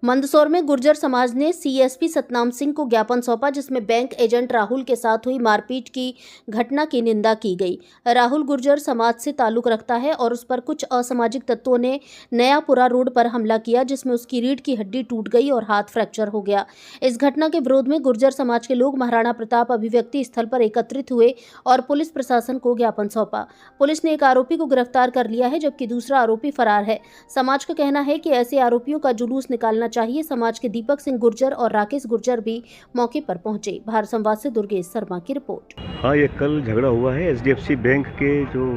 मंदसौर में गुर्जर समाज ने सीएसपी सतनाम सिंह को ज्ञापन सौंपा, जिसमें बैंक एजेंट राहुल के साथ हुई मारपीट की घटना की निंदा की गई। राहुल गुर्जर समाज से ताल्लुक रखता है और उस पर कुछ असामाजिक तत्वों ने नयापुरा रोड पर हमला किया, जिसमें उसकी रीढ़ की हड्डी टूट गई और हाथ फ्रैक्चर हो गया। इस घटना के विरोध में गुर्जर समाज के लोग महाराणा प्रताप अभिव्यक्ति स्थल पर एकत्रित हुए और पुलिस प्रशासन को ज्ञापन सौंपा। पुलिस ने एक आरोपी को गिरफ्तार कर लिया है, जबकि दूसरा आरोपी फरार है। समाज का कहना है कि ऐसे आरोपियों का जुलूस निकालना चाहिए। समाज के दीपक सिंह गुर्जर और राकेश गुर्जर भी मौके पर पहुंचे। भारत संवाद से दुर्गेश शर्मा की रिपोर्ट। हाँ, ये कल झगड़ा हुआ है। एचडीएफसी बैंक के जो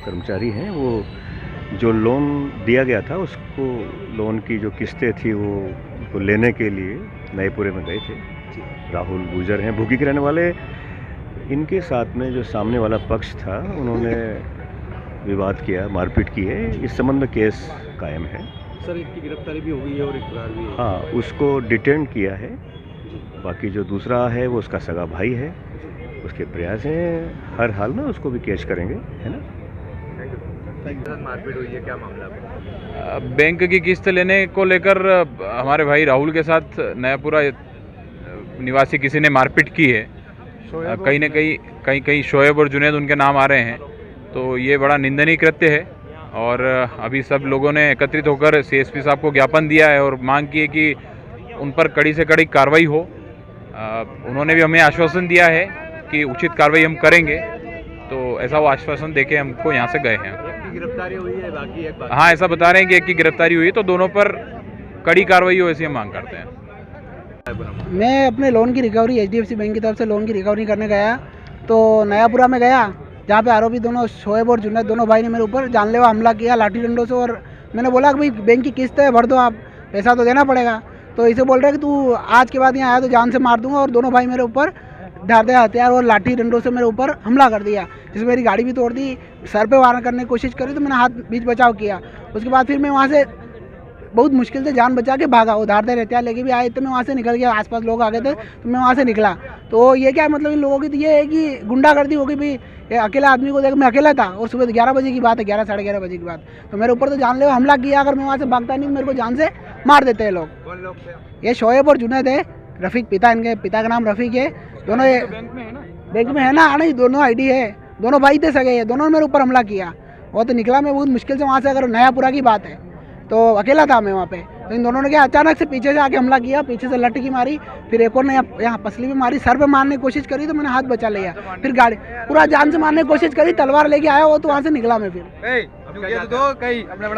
कर्मचारी हैं, वो जो लोन दिया गया था, उसको लोन की जो किस्तें थी वो लेने के लिए नएपुरे में गए थे। राहुल गुर्जर हैं, भूगी के रहने वाले। इनके साथ में जो सामने वाला पक्ष था, उन्होंने विवाद किया, मारपीट की है। इस संबंध में केस कायम है। सर, इनकी गिरफ्तारी भी हो गई है और एक फरार भी है। हाँ, उसको डिटेन किया है। बाकी जो दूसरा है वो उसका सगा भाई है। उसके प्रयास हैं, हर हाल में उसको भी कैच करेंगे, है ना। मारपीट हुई है, क्या मामला है? बैंक की किस्त लेने को लेकर हमारे भाई राहुल के साथ नयापुरा निवासी किसी ने मारपीट की है। कहीं न कहीं शोएब और जुनैद उनके नाम आ रहे हैं। तो ये बड़ा निंदनीय कृत्य है और अभी सब लोगों ने एकत्रित होकर सीएसपी साहब को ज्ञापन दिया है और मांग की है कि उन पर कड़ी से कड़ी कार्रवाई हो। उन्होंने भी हमें आश्वासन दिया है कि उचित कार्रवाई हम करेंगे। तो ऐसा वो आश्वासन देके हमको यहाँ से गए हैं। एक की गिरफ्तारी हुई है, बाकी एक बाकी। हाँ, ऐसा बता रहे हैं कि एक की गिरफ्तारी हुई है, तो दोनों पर कड़ी कार्रवाई हो, ऐसी हम मांग करते हैं। मैं अपने लोन की रिकवरी एचडीएफसी बैंक की तरफ से लोन की रिकवरी करने गया, तो नयापुरा में गया, जहाँ पे आरोपी दोनों शोएब और जुनैद दोनों भाई ने मेरे ऊपर जानलेवा हमला किया लाठी डंडों से। और मैंने बोला कि भाई बैंक की किस्त है, भर दो, आप पैसा तो देना पड़ेगा। तो इसे बोल रहे कि तू आज के बाद यहाँ आया तो जान से मार दूंगा। और दोनों भाई मेरे ऊपर धारदार हथियार और लाठी डंडों से मेरे ऊपर हमला कर दिया, जिसमें मेरी गाड़ी भी तोड़ दी। सर पे वार करने की कोशिश करी तो मैंने हाथ बीच बचाव किया। उसके बाद फिर मैं वहाँ से बहुत मुश्किल से जान बचा के भागा। वो धारदार हथियार लेके भी आए तो मैं वहाँ से निकल गया। आसपास लोग आ गए थे तो मैं वहाँ से निकला। तो ये क्या मतलब इन लोगों की तो ये है कि गुंडागर्दी होगी भी। ये अकेला आदमी को देख, मैं अकेला था और सुबह 11 बजे की बात है, 11 साढ़े 11 बजे की बात। तो मेरे ऊपर तो जानलेवा हमला किया। अगर मैं वहाँ से भागता नहीं तो मेरे को जान से मार देते हैं लोग। कौन लोग थे? ये शोएब और जुनैद है। रफ़ीक पिता, इनके पिता का नाम रफ़ीक है। दोनों ये बैंक में है ना। नहीं, दोनों आईडी है, दोनों भाई थे सगे। दोनों ने मेरे ऊपर हमला किया। वो तो निकला मैं बहुत मुश्किल से वहाँ से। अगर नयापुरा की बात है तो अकेला था मैं वहाँ पे। तो इन दोनों ने क्या अचानक से पीछे से आके हमला किया, पीछे से लटकी मारी, फिर एक और ने यहाँ पसली भी मारी, सर पे मारने की कोशिश करी तो मैंने हाथ बचा लिया। फिर गाड़ी पूरा जान से मारने की कोशिश करी, तलवार लेके आया वो, तो वहाँ से निकला मैं। फिर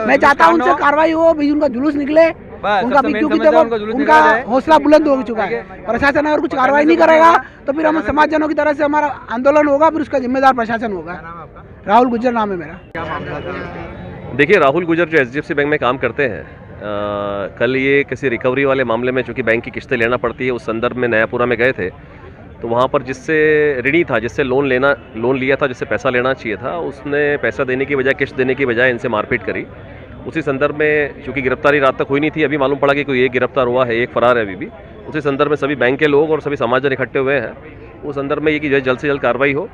मैं चाहता हूँ उनसे कार्रवाई हो, भी उनका जुलूस निकले, उनका भी, क्योंकि देखो उनका हौसला बुलंद हो चुका है। प्रशासन अगर कुछ कार्रवाई नहीं करेगा तो फिर हम समाजजनों की तरह से हमारा आंदोलन होगा, फिर उसका जिम्मेदार प्रशासन होगा। राहुल गुर्जर नाम है मेरा। देखिए, राहुल गुर्जर जो एचडीएफसी बैंक में काम करते हैं, कल ये किसी रिकवरी वाले मामले में, चूँकि बैंक की किस्तें लेना पड़ती है, उस संदर्भ में नयापुरा में गए थे। तो वहाँ पर जिससे ऋणी था, जिससे लोन लिया था, जिससे पैसा लेना चाहिए था, उसने पैसा देने की बजाय, किस्त देने की बजाय इनसे मारपीट करी। उसी संदर्भ में, चूँकि गिरफ्तारी रात तक हुई नहीं थी, अभी मालूम पड़ा कि कोई एक गिरफ्तार हुआ है, एक फरार है अभी भी। उसी संदर्भ में सभी बैंक के लोग और सभी समाजजन इकट्ठे हुए हैं। उस संदर्भ में ये कि जल्द से जल्द कार्रवाई हो,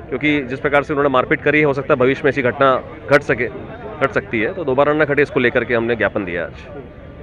क्योंकि जिस प्रकार से उन्होंने मारपीट करी है, हो सकता है भविष्य में ऐसी घटना घट सकती है। तो दोबारा न घटे, इसको लेकर के हमने ज्ञापन दिया आज।